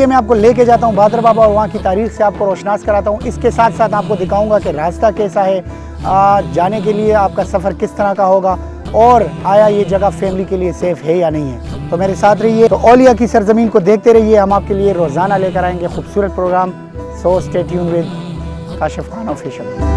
चलिए मैं आपको लेके जाता हूँ बहादुर बाबा और वहाँ की तारीख से आपको रोशनास कराता हूँ। इसके साथ साथ आपको दिखाऊंगा कि रास्ता कैसा है, जाने के लिए आपका सफ़र किस तरह का होगा और आया ये जगह फैमिली के लिए सेफ़ है या नहीं है। तो मेरे साथ रहिए। तो औलिया की सरजमीन को देखते रहिए, हम आपके लिए रोज़ाना लेकर आएंगे खूबसूरत programme. So stay tune with Kashif Khan official.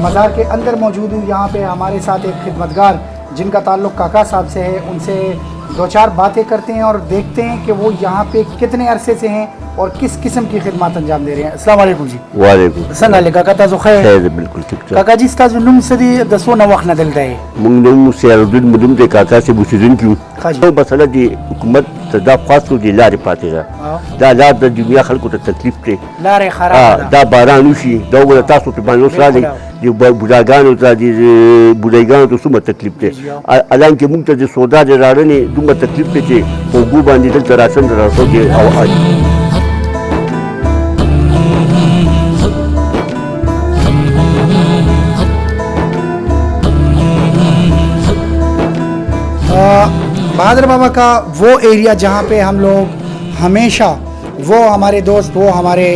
मज़ार के अंदर मौजूद हूँ। यहाँ पे हमारे साथ एक खिदमतगार जिनका ताल्लुक़ काका साहब से है, उनसे दो चार बातें करते हैं और देखते हैं कि वो यहाँ पे कितने अरसे से हैं और किस किस्म की खिदमत अंजाम दे रहे हैं। अस्सलाम वालेकुम जी। वालेकुम संगाले काका ताज़ो खैर बिल्कुल ठीक काका जी ताज़ो नुम सदी दसो न वक्त न दिलता है मुंगनुम से अरदुन मुदुम दे काका से बुशिदिन क्यों खाजी तो मसला दी हुकूमत सदा फासलो दी लारे पातेगा दा ला द दुनिया खल्को तकलीफ थे लारे खराब दा बारानुशी दा वला तासो पे बानो साले जो बुढ़ागानो ता दी बुढ़ागानो तो सुमा तकलीफ थे अलान के मुंग ते सोदा दे राने दुमा तकलीफ थे को गु बांधी दल तरासन रासो के बहादुर बाबा का वो एरिया जहाँ पे हम लोग हमेशा, वो हमारे दोस्त, वो हमारे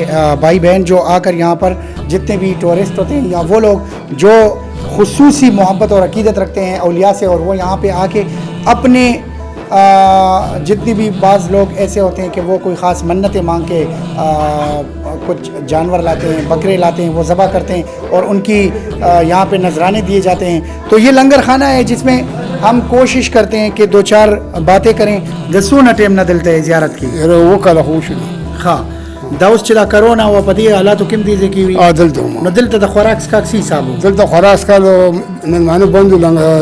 भाई बहन जो आकर यहाँ पर जितने भी टूरिस्ट होते हैं या वो लोग जो खुसूसी मोहब्बत और अकीदत रखते हैं औलिया से, और वो यहाँ पे आके अपने जितनी भी बाज़ लोग ऐसे होते हैं कि वो कोई ख़ास मन्नतें मांग के कुछ जानवर लाते हैं, बकरे लाते हैं, वो ज़बह करते हैं और उनकी यहाँ पे नजराने दिए जाते हैं। तो ये लंगर खाना है जिसमें हम कोशिश करते हैं कि दो चार बातें करें। दसो न टेम न दिलते है ज़ियारत की वो कल खुश हाँ दाउस चला करो ना वो पति हालात तो किम दीजिए की दिल तो न दिल तो खुराक का सी साबु दिल तो खुराक का मानो बंदू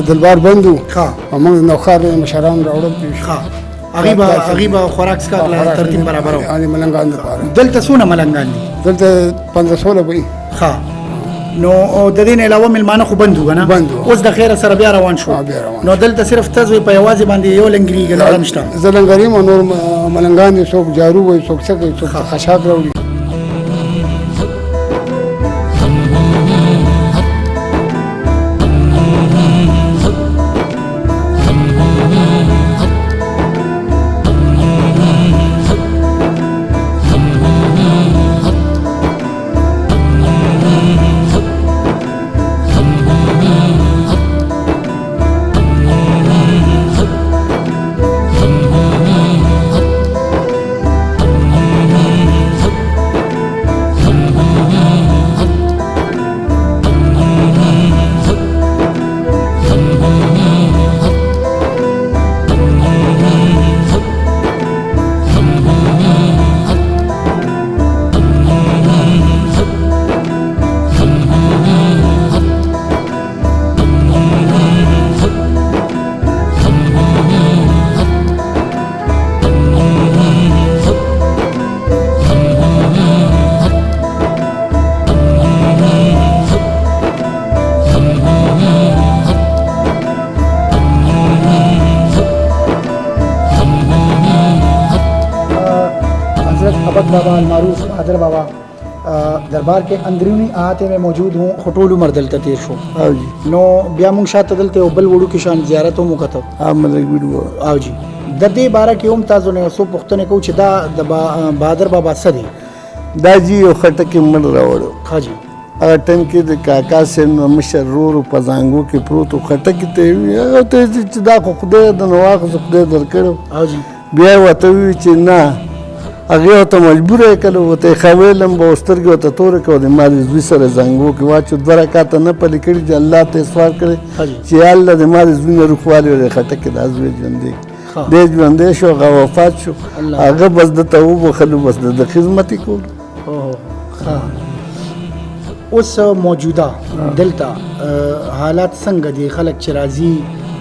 दिलबार बंदू हाँ हम नौखार मशरान राउड हाँ अगीबा खुराक का तरतीब बराबर हो आने मलंगान दिल तो सुना मलंगान दिल तो 15-16 भाई हाँ नो ददीन अलावा मिलमाना को बंद होगा ना बंद उस दखेर सर बिया रवान शो नो दिल तो सिर्फ तज़ पे आवाज़ बांधी यो लंगरी के नॉर्म स्टा जलंगरी मनोर मलंगान सोक जारू वो सोक सके सोक खशाक राउडी बाबा अलमारूफ बहादुर बाबा दरबार के अंदरूनी अहाते में मौजूद हूँ। खटोलू मरदल ततीर शो नो ब्यामुंग शाह तदलते ओबल वुडू की शान ज़ियारत हो मुकतब हाँ मतलब वीडियो आओ जी ददे 12 की उम ताजो ने सो पुख्तने को चिदा बहादुर बाबा सदी दाजी और खटक के मन रावड़ हाँ जी अगर टन के काका से मशर रो पजांगो के प्रो तो खटक ते चिदा को खुदे दनवा को खुदे दरकड़ो आओ जी बिया वतवी चिन्ना अगे तो मजबूर है कल वो ते खवेलम बोस्तर के तो तोरे को दे मारी विसर जंगो के वाच द्वारा का त न पली कड़ी अल्लाह ते सवार करे हाँ जी जे अल्लाह दे मारी जुने रुखवाले रे खटक के दाजवे जंदे ها. د ژوندې شو هغه وفات شو الله. هغه بس د ته وبخلو بس د خدمت یې کول اوه ها اوس موجوده دلته حالات څنګه دي خلک چې راځي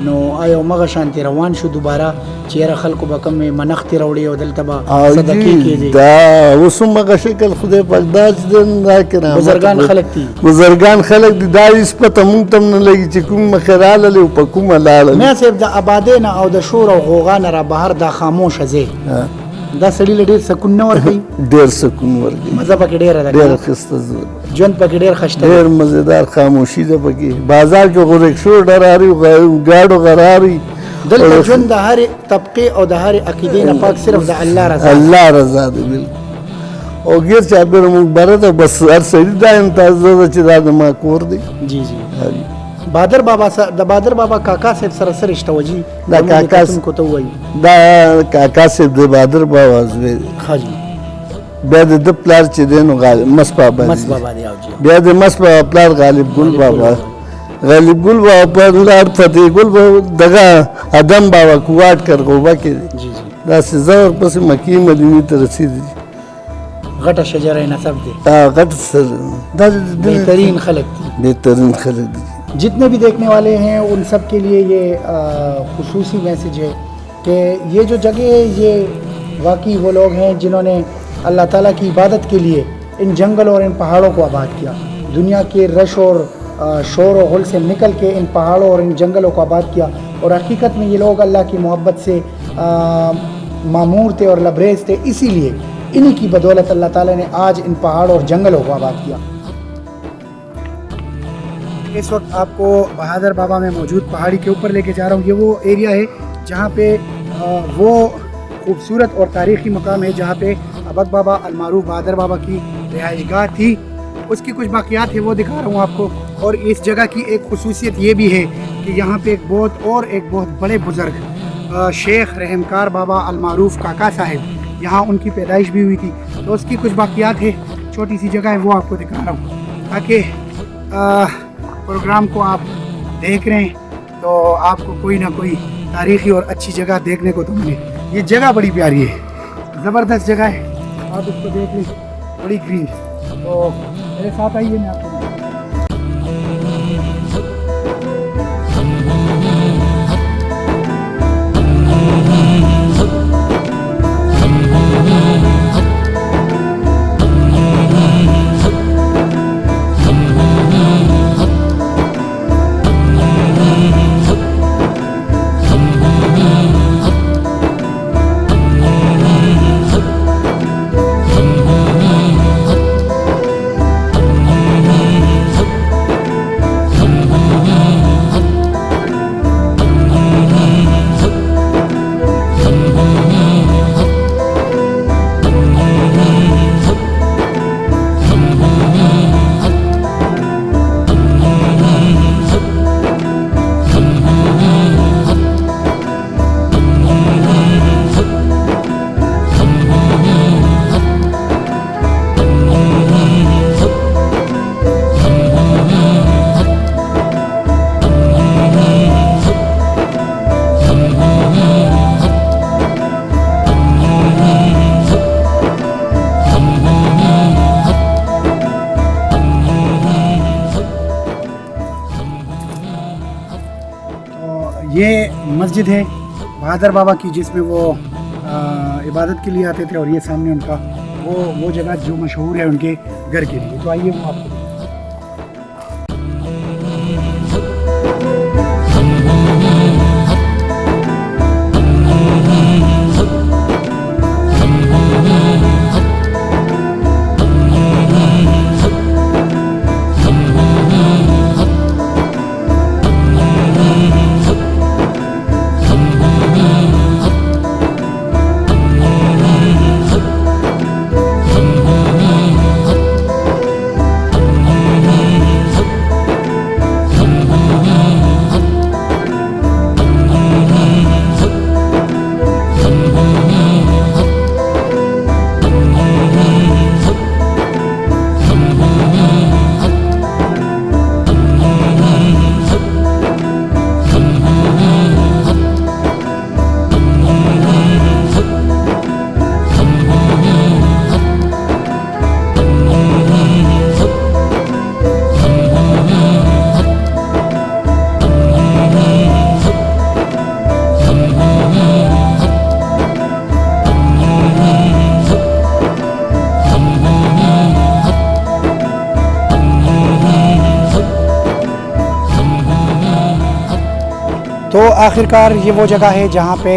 نو آیا مغه شانتي روان شو دوباره چیرې خلکو به کم منښتې راوړي او دلته به صدقې کېدي دا اوس هم هغه شکل خدای پاک دا چې دی دا کرامت بزرګان خلک دي بزرګان خلک دي دا هېڅ پته مونږ ته هم نه لګي چې کوم مخې راغللې او په کومه لاړل میا صاحب د آبادۍ نه او د شور او غوغا نه را بهر دا خاموشه ځای دا سړي له ډېر سکون نه ورکوي ډېر سکون ورکوي مزه پکې ډېره ده ډېر ښایسته زړه ژوند پکې ډېر خشته ډېر مزیدار خاموشي ده پکې بازار کې خو رکشو ډراري ګاډو غراري دلته ژوند د هرې طبقې او د هرې عقیدې نه پاک صرف د الله رضا الله رضا ده بالکل او غیر چاپېره موږ بره ده بس هر سړي دا اندازه ده چې دا زما کور دی جی جی بادر بابا سره د بادر بابا کاکا صاحب سره څه رشته وه جي دا کاکا کو ته ووایي دا کاکا صاحب د بادر بابا زوی دی ښه جي بیا د ده پلار چې دی نو مس بابا مس دی بابا دی او جي بیا د مس بابا پلار غالب ګل بابا غالب ګل بابا پلار فتح ګل بابا دغه ادم بابا کوواټ کرغوبه کې دی جی جی دا سزا پس مکی مدینه ته رسیدي غټه شجره نسب دی غټ سر دا بہترین خلق دی بہترین خلق دی जितने भी देखने वाले हैं उन सब के लिए ये खुसूसी मैसेज है कि ये जो जगह है ये वाकई वो लोग हैं जिन्होंने अल्लाह ताला की इबादत के लिए इन जंगल और इन पहाड़ों को आबाद किया दुनिया के रश और शोर और गुल से निकल के इन पहाड़ों और इन जंगलों को आबाद किया और हकीकत में ये लोग अल्लाह की मोहब्बत से मामूर थे और लबरेज थे इसीलिए इन्हीं की बदौलत अल्लाह ताला ने आज इन पहाड़ों और जंगलों को आबाद किया। इस वक्त आपको बहादुर बाबा में मौजूद पहाड़ी के ऊपर लेके जा रहा हूँ। ये वो एरिया है जहाँ पे वो खूबसूरत और तारीख़ी मकाम है जहाँ पे अबक बाबा अलमारूफ बहादुर बाबा की रिहाइशगाह थी। उसकी कुछ बाक़ियात है वो दिखा रहा हूँ आपको। और इस जगह की एक खुसूसियत ये भी है कि यहाँ पे एक बहुत बड़े बुज़ुर्ग शेख रहमकार बाबा अलमारूफ काका साहब यहाँ उनकी पैदाइश भी हुई थी। तो उसकी कुछ बाक़ियात है, छोटी सी जगह है वो आपको दिखा रहा हूँ ताकि प्रोग्राम को आप देख रहे हैं तो आपको कोई ना कोई तारीख़ी और अच्छी जगह देखने को तो मिले। ये जगह बड़ी प्यारी है, ज़बरदस्त जगह है, आप इसको देख लें, बड़ी ग्रीन। तो मेरे साथ आइए, मैं आपको ये मस्जिद है बहादुर बाबा की जिसमें वो इबादत के लिए आते थे और ये सामने उनका वो जगह जो मशहूर है उनके घर के लिए। तो आइए वो आपको तो आखिरकार ये वो जगह है जहाँ पे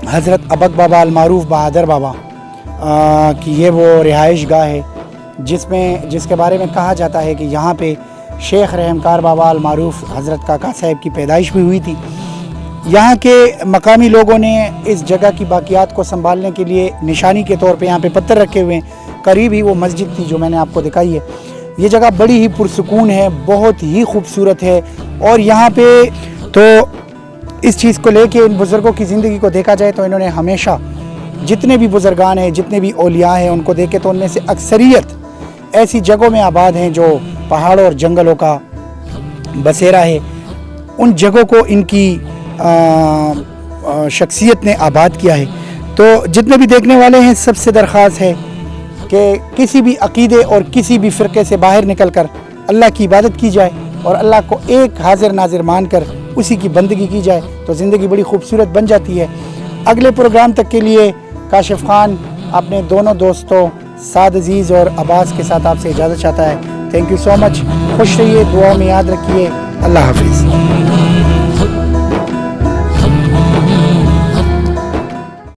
हज़रत अबक बाबा अलमारूफ बहादुर बाबा की ये वो रिहाइश गाह है जिसके बारे में कहा जाता है कि यहाँ पे शेख रहमकार बाबा अलमारूफ हज़रत काका साहब की पैदाइश भी हुई थी। यहाँ के मकामी लोगों ने इस जगह की बाक़ियात को संभालने के लिए निशानी के तौर पे यहाँ पे पत्थर रखे हुए हैं। करीब ही वो मस्जिद थी जो मैंने आपको दिखाई है। ये जगह बड़ी ही पुरसुकून है, बहुत ही खूबसूरत है। और यहाँ पे तो इस चीज़ को लेके इन बुज़ुर्गों की ज़िंदगी को देखा जाए तो इन्होंने हमेशा जितने भी बुज़ुर्गान हैं, जितने भी औलिया हैं, उनको देखे तो उनमें से अक्सरियत ऐसी जगहों में आबाद हैं जो पहाड़ों और जंगलों का बसेरा है। उन जगहों को इनकी शख्सियत ने आबाद किया है। तो जितने भी देखने वाले हैं सबसे दरख्वास्त है कि किसी भी अक़ीदे और किसी भी फ़िरक़े से बाहर निकल कर अल्लाह की इबादत की जाए और अल्लाह को एक हाजिर नाजिर मान कर उसी की बंदगी की जाए तो ज़िंदगी बड़ी खूबसूरत बन जाती है। अगले प्रोग्राम तक के लिए काशिफ़ ख़ान अपने दोनों दोस्तों साद अज़ीज़ और अब्बास के साथ आपसे इजाज़त चाहता है। Thank you so much. खुश रहिए, दुआ में याद रखिए। अल्लाह हाफ़िज़।